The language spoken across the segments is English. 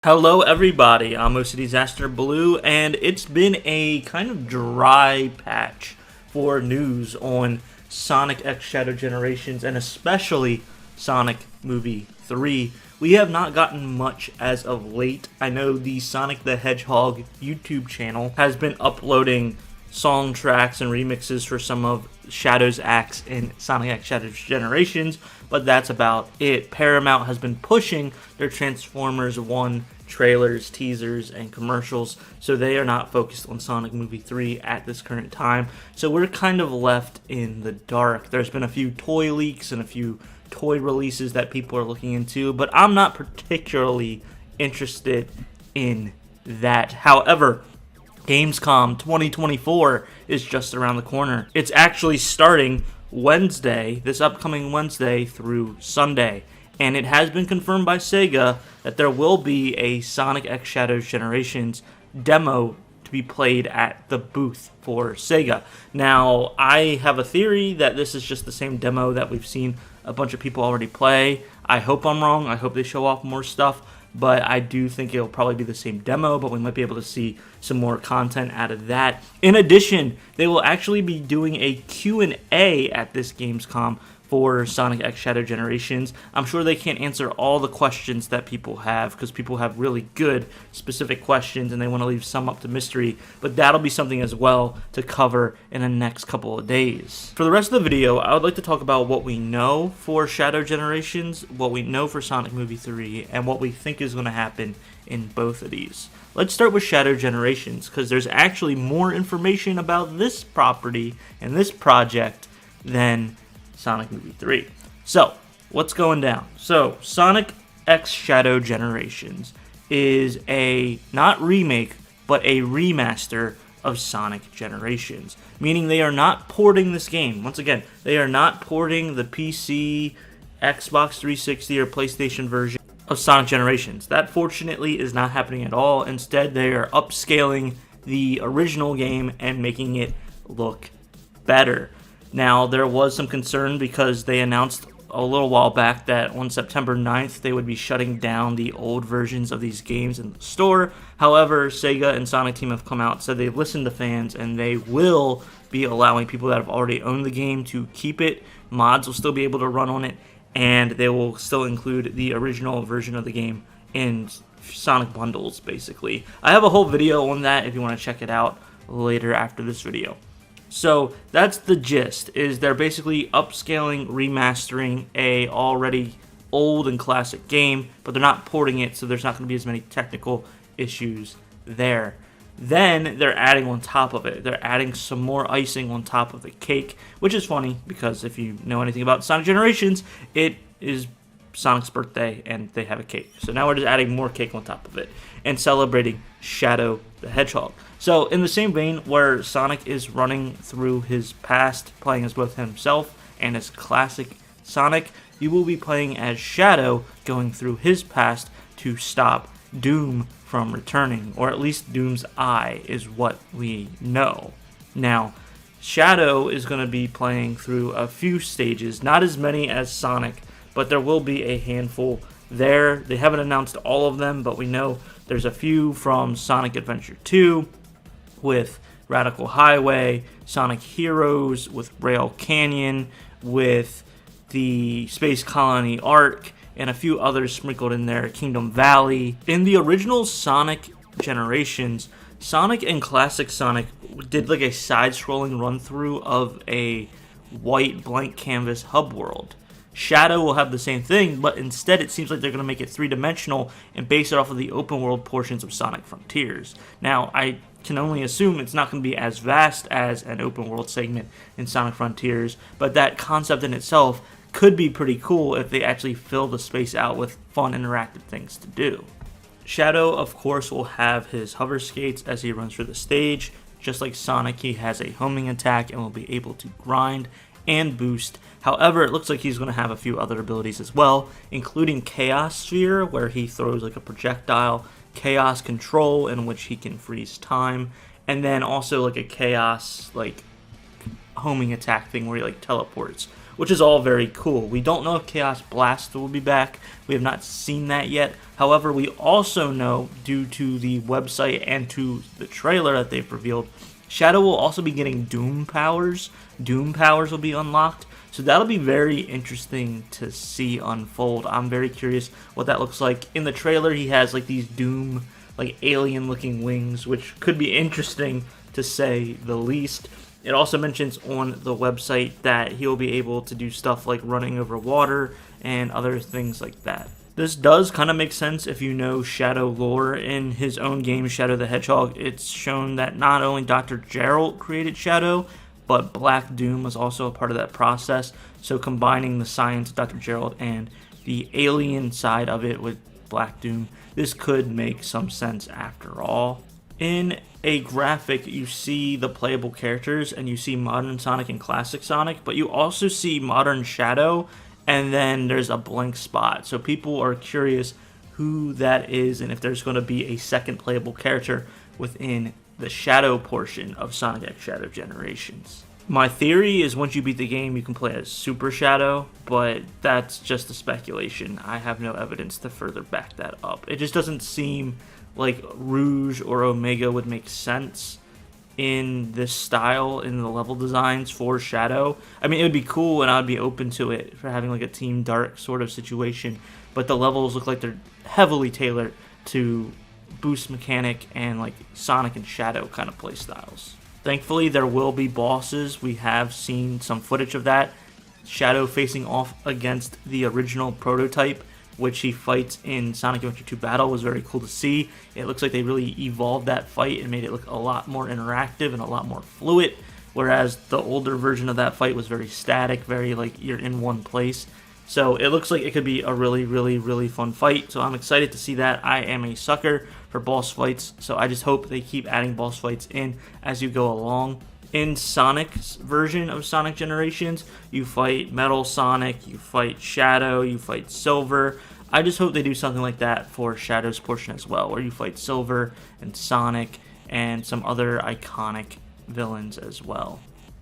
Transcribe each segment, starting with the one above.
Hello everybody, I'm OCDsaster Blue, and it's been a kind of dry patch for news on Sonic X Shadow Generations, and especially Sonic Movie 3. We have not gotten much as of late. I know the Sonic the Hedgehog YouTube channel has been uploading song tracks and remixes for some of Shadow's acts in Sonic X Shadow Generations, but that's about it. Paramount has been pushing their Transformers 1 trailers, teasers, and commercials, so they are not focused on Sonic Movie 3 at this current time. So we're kind of left in the dark. There's been a few toy leaks and a few toy releases that people are looking into, but I'm not particularly interested in that. However, Gamescom 2024 is just around the corner. It's actually starting Wednesday, this upcoming Wednesday through Sunday. And it has been confirmed by Sega that there will be a Sonic X Shadow Generations demo to be played at the booth for Sega. Now, I have a theory that this is just the same demo that we've seen a bunch of people already play. I hope I'm wrong. I hope they show off more stuff. But I do think it'll probably be the same demo, but we might be able to see some more content out of that. In addition, they will actually be doing a Q&A at this Gamescom for Sonic X Shadow Generations. I'm sure they can't answer all the questions that people have, because people have really good specific questions and they want to leave some up to mystery, but that'll be something as well to cover in the next couple of days. For the rest of the video, I would like to talk about what we know for Shadow Generations, what we know for Sonic Movie 3, and what we think is going to happen in both of these. Let's start with Shadow Generations, because there's actually more information about this property and this project than Sonic Movie 3. So, what's going down? So, Sonic X Shadow Generations is a, not remake, but a remaster of Sonic Generations. Meaning they are not porting this game. Once again, they are not porting the PC, Xbox 360, or PlayStation version of Sonic Generations. That, fortunately, is not happening at all. Instead, they are upscaling the original game and making it look better. Now, there was some concern because they announced a little while back that on September 9th they would be shutting down the old versions of these games in the store. However, Sega and Sonic Team have come out and said they've listened to fans and they will be allowing people that have already owned the game to keep it. Mods will still be able to run on it, and they will still include the original version of the game in Sonic bundles, basically. I have a whole video on that if you want to check it out later after this video. So that's the gist, is they're basically upscaling, remastering a already old and classic game, but they're not porting it, so there's not going to be as many technical issues there. Then they're adding on top of it. They're adding some more icing on top of the cake, which is funny because if you know anything about Sonic Generations, it is Sonic's birthday and they have a cake. So now we're just adding more cake on top of it and celebrating Shadow the Hedgehog. So in the same vein where Sonic is running through his past, playing as both himself and as classic Sonic, you will be playing as Shadow, going through his past to stop Doom from returning, or at least Doom's eye is what we know. Now, Shadow is going to be playing through a few stages, not as many as Sonic, but there will be a handful there. They haven't announced all of them, but we know there's a few from Sonic Adventure 2 with Radical Highway, Sonic Heroes with Rail Canyon, with the Space Colony Arc, and a few others sprinkled in there, Kingdom Valley. In the original Sonic Generations, Sonic and Classic Sonic did like a side-scrolling run-through of a white blank canvas hub world. Shadow will have the same thing, but instead it seems like they're going to make it three-dimensional and base it off of the open-world portions of Sonic Frontiers. Now, I can only assume it's not going to be as vast as an open-world segment in Sonic Frontiers, but that concept in itself could be pretty cool if they actually fill the space out with fun interactive things to do. Shadow, of course, will have his hover skates as he runs through the stage. Just like Sonic, he has a homing attack and will be able to grind and boost. However, it looks like he's going to have a few other abilities as well, including Chaos Sphere, where he throws like a projectile, Chaos Control, in which he can freeze time, and then also like a Chaos like homing attack thing where he like teleports, which is all very cool. We don't know if Chaos Blast will be back. We have not seen that yet. However, we also know, due to the website and to the trailer that they've revealed, Shadow will also be getting Doom powers. Doom powers will be unlocked. So that'll be very interesting to see unfold. I'm very curious what that looks like. In the trailer, he has like these Doom, like alien looking wings, which could be interesting to say the least. It also mentions on the website that he'll be able to do stuff like running over water and other things like that. This does kind of make sense if you know Shadow lore. In his own game, Shadow the Hedgehog, it's shown that not only Dr. Geralt created Shadow, but Black Doom was also a part of that process. So combining the science of Dr. Geralt and the alien side of it with Black Doom, this could make some sense after all. In a graphic, you see the playable characters, and you see modern Sonic and classic Sonic, but you also see modern Shadow, and then there's a blank spot. So people are curious who that is, and if there's going to be a second playable character within the Shadow portion of Sonic X Shadow Generations. My theory is once you beat the game, you can play as Super Shadow, but that's just a speculation. I have no evidence to further back that up. It just doesn't seem like Rouge or Omega would make sense in this style, in the level designs for Shadow. I mean, it would be cool, and I'd be open to it for having like a Team Dark sort of situation, but the levels look like they're heavily tailored to boost mechanic and like Sonic and Shadow kind of play styles. Thankfully, there will be bosses. We have seen some footage of that. Shadow facing off against the original prototype, which he fights in Sonic Adventure 2 Battle, was very cool to see. It looks like they really evolved that fight and made it look a lot more interactive and a lot more fluid, whereas the older version of that fight was very static, very like you're in one place. So it looks like it could be a really, really, really fun fight. So I'm excited to see that. I am a sucker for boss fights, so I just hope they keep adding boss fights in as you go along. In Sonic's version of Sonic Generations, you fight Metal Sonic, you fight Shadow, you fight Silver. I just hope they do something like that for Shadow's portion as well, where you fight Silver and Sonic and some other iconic villains as well.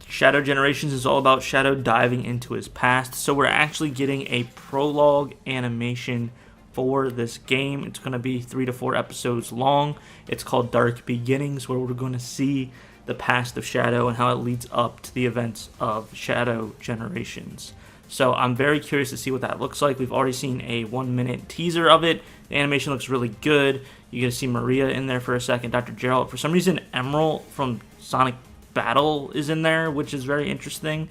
Shadow Generations is all about Shadow diving into his past, so we're actually getting a prologue animation for this game. It's going to be 3 to 4 episodes long. It's called Dark Beginnings, where we're going to see the past of Shadow and how it leads up to the events of Shadow Generations. So I'm very curious to see what that looks like. We've already seen a 1-minute teaser of it. The animation looks really good. You get to see Maria in there for a second, Dr. Geralt. For some reason, Emerald from Sonic Battle is in there, which is very interesting.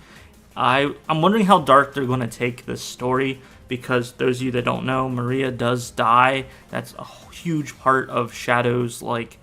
I'm wondering how dark they're going to take this story, because those of you that don't know, Maria does die. That's a huge part of Shadow's like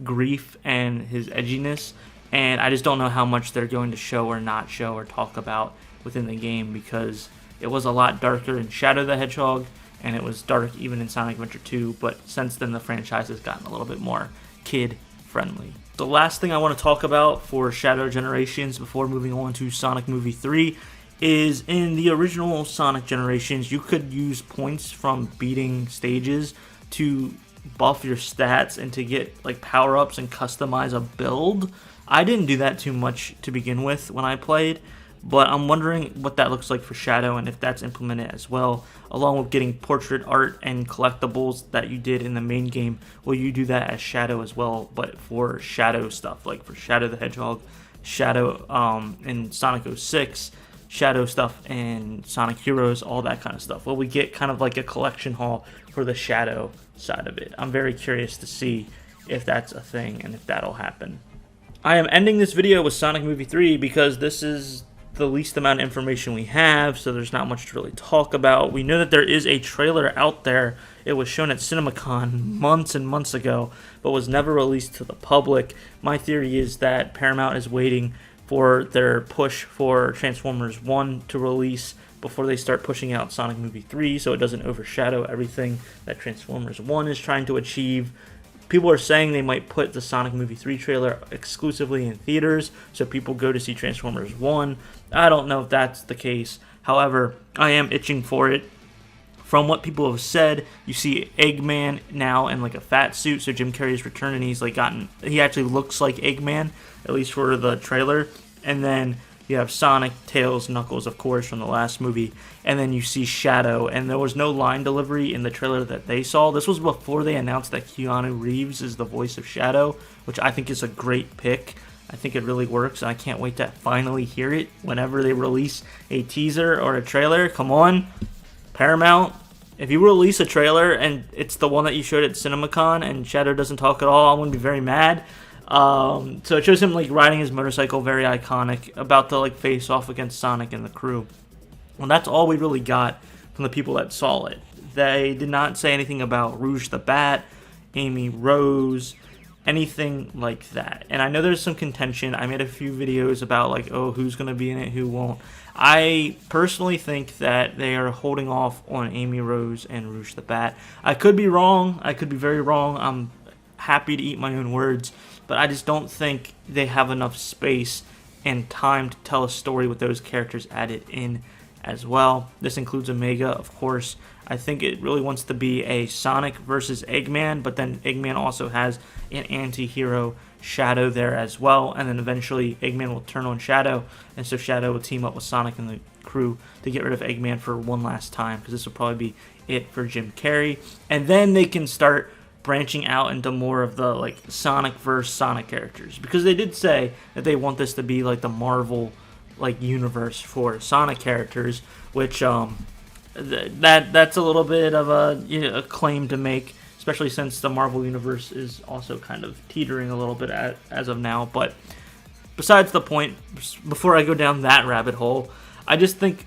grief and his edginess, and I just don't know how much they're going to show or not show or talk about within the game, because it was a lot darker in Shadow the Hedgehog, and it was dark even in Sonic Adventure 2, but since then the franchise has gotten a little bit more kid-friendly. The last thing I want to talk about for Shadow Generations before moving on to Sonic Movie 3 is in the original Sonic Generations, you could use points from beating stages to buff your stats and to get like power-ups and customize a build. I didn't do that too much to begin with when I played, but I'm wondering what that looks like for Shadow and if that's implemented as well, along with getting portrait art and collectibles that you did in the main game. Will you do that as Shadow as well, but for Shadow stuff, like for Shadow the Hedgehog, Shadow in Sonic 06, Shadow stuff and Sonic Heroes, all that kind of stuff? Will we get kind of like a collection haul for the Shadow side of it? I'm very curious to see if that's a thing and if that'll happen. I am ending this video with Sonic Movie 3 because this is the least amount of information we have, so there's not much to really talk about. We know that there is a trailer out there. It was shown at CinemaCon months and months ago, but was never released to the public. My theory is that Paramount is waiting for their push for Transformers 1 to release before they start pushing out Sonic Movie 3, so it doesn't overshadow everything that Transformers 1 is trying to achieve. People are saying they might put the Sonic Movie 3 trailer exclusively in theaters, so people go to see Transformers 1. I don't know if that's the case. However, I am itching for it. From what people have said, you see Eggman now in like a fat suit, so Jim Carrey's returned and he actually looks like Eggman, at least for the trailer. And then You have Sonic, Tails, Knuckles, of course, from the last movie, and then you see Shadow, and there was no line delivery in the trailer that they saw. This was before they announced that Keanu Reeves is the voice of Shadow, which I think is a great pick. I think it really works, and I can't wait to finally hear it whenever they release a teaser or a trailer. Come on, Paramount. If you release a trailer and it's the one that you showed at CinemaCon and Shadow doesn't talk at all, I'm going to be very mad. So it shows him like riding his motorcycle, very iconic, about to like face off against Sonic and the crew. Well, that's all we really got from the people that saw it. They did not say anything about Rouge the Bat, Amy Rose, anything like that. And I know there's some contention. I made a few videos about like, oh, who's going to be in it, who won't. I personally think that they are holding off on Amy Rose and Rouge the Bat. I could be wrong. I could be very wrong. I'm happy to eat my own words, but I just don't think they have enough space and time to tell a story with those characters added in as well. This includes Omega, of course. I think it really wants to be a Sonic versus Eggman, but then Eggman also has an anti-hero, Shadow, there as well, and then eventually Eggman will turn on Shadow, and so Shadow will team up with Sonic and the crew to get rid of Eggman for one last time, because this will probably be it for Jim Carrey, and then they can start branching out into more of the like Sonic versus Sonic characters, because they did say that they want this to be like the Marvel like universe for Sonic characters, which that's a little bit of a claim to make, especially since the Marvel universe is also kind of teetering a little bit as of now. But besides the point, before I go down that rabbit hole, I just think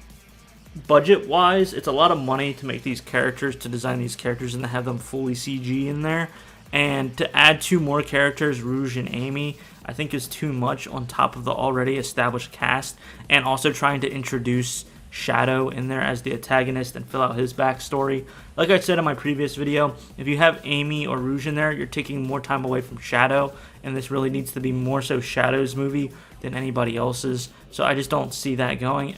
budget-wise, it's a lot of money to make these characters, to design these characters, and to have them fully CG in there. And to add 2 more characters, Rouge and Amy, I think is too much on top of the already established cast, and also trying to introduce Shadow in there as the antagonist and fill out his backstory. Like I said in my previous video, if you have Amy or Rouge in there, you're taking more time away from Shadow, and this really needs to be more so Shadow's movie than anybody else's. So I just don't see that going.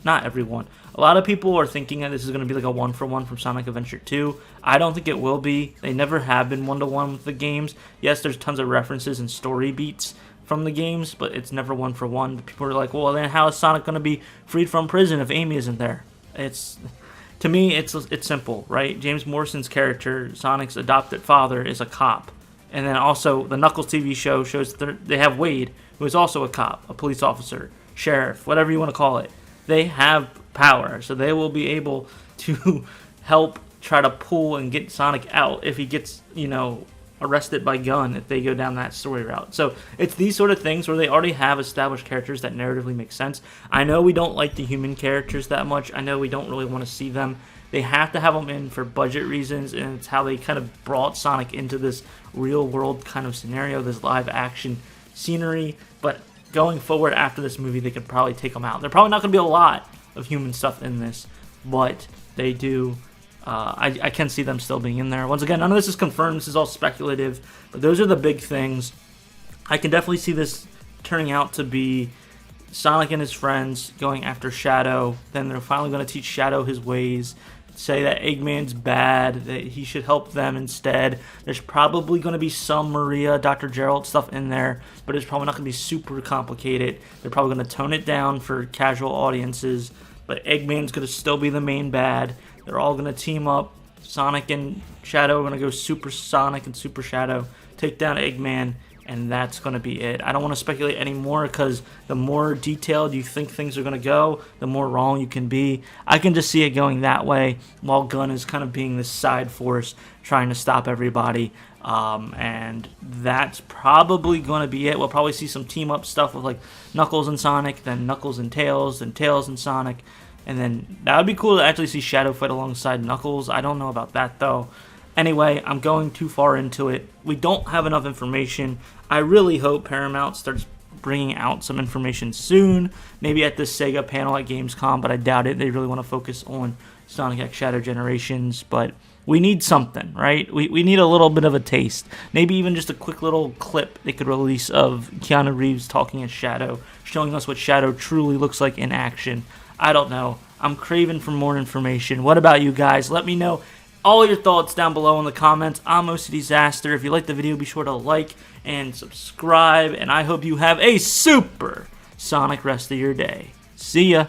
Not everyone. A lot of people are thinking that this is going to be like a one-for-one from Sonic Adventure 2. I don't think it will be. They never have been one-to-one with the games. Yes, there's tons of references and story beats from the games, but it's never one-for-one. People are like, well, then how is Sonic going to be freed from prison if Amy isn't there? To me, it's simple, right? James Morrison's character, Sonic's adopted father, is a cop. And then also, the Knuckles TV show shows they have Wade, who is also a cop, a police officer, sheriff, whatever you want to call it. They have power, so they will be able to help try to pull and get Sonic out if he gets, arrested by gun, if they go down that story route. So it's these sort of things where they already have established characters that narratively make sense. I know we don't like the human characters that much. I know we don't really want to see them. They have to have them in for budget reasons, and it's how they kind of brought Sonic into this real world kind of scenario, this live action scenery. But going forward after this movie, they could probably take them out. There's probably not going to be a lot of human stuff in this, but they do. I can see them still being in there. Once again, none of this is confirmed. This is all speculative, but those are the big things. I can definitely see this turning out to be Sonic and his friends going after Shadow. Then they're finally going to teach Shadow his ways, say that Eggman's bad, that he should help them instead. There's probably going to be some Maria, Dr. Gerald stuff in there, but it's probably not going to be super complicated. They're probably going to tone it down for casual audiences, but Eggman's going to still be the main bad. They're all going to team up. Sonic and Shadow are going to go Super Sonic and Super Shadow, take down Eggman, and that's going to be it. I don't want to speculate anymore, because the more detailed you think things are going to go, the more wrong you can be. I can just see it going that way, while Gunn is kind of being this side force trying to stop everybody. And that's probably going to be it. We'll probably see some team-up stuff with like Knuckles and Sonic, then Knuckles and Tails, then Tails and Sonic. And then that would be cool to actually see Shadow fight alongside Knuckles. I don't know about that, though. Anyway, I'm going too far into it. We don't have enough information. I really hope Paramount starts bringing out some information soon. Maybe at this Sega panel at Gamescom, but I doubt it. They really want to focus on Sonic X Shadow Generations. But we need something, right? We need a little bit of a taste. Maybe even just a quick little clip they could release of Keanu Reeves talking as Shadow, showing us what Shadow truly looks like in action. I don't know. I'm craving for more information. What about you guys? Let me know all your thoughts down below in the comments. I'm OCDsaster. If you liked the video, be sure to like and subscribe. And I hope you have a super Sonic rest of your day. See ya!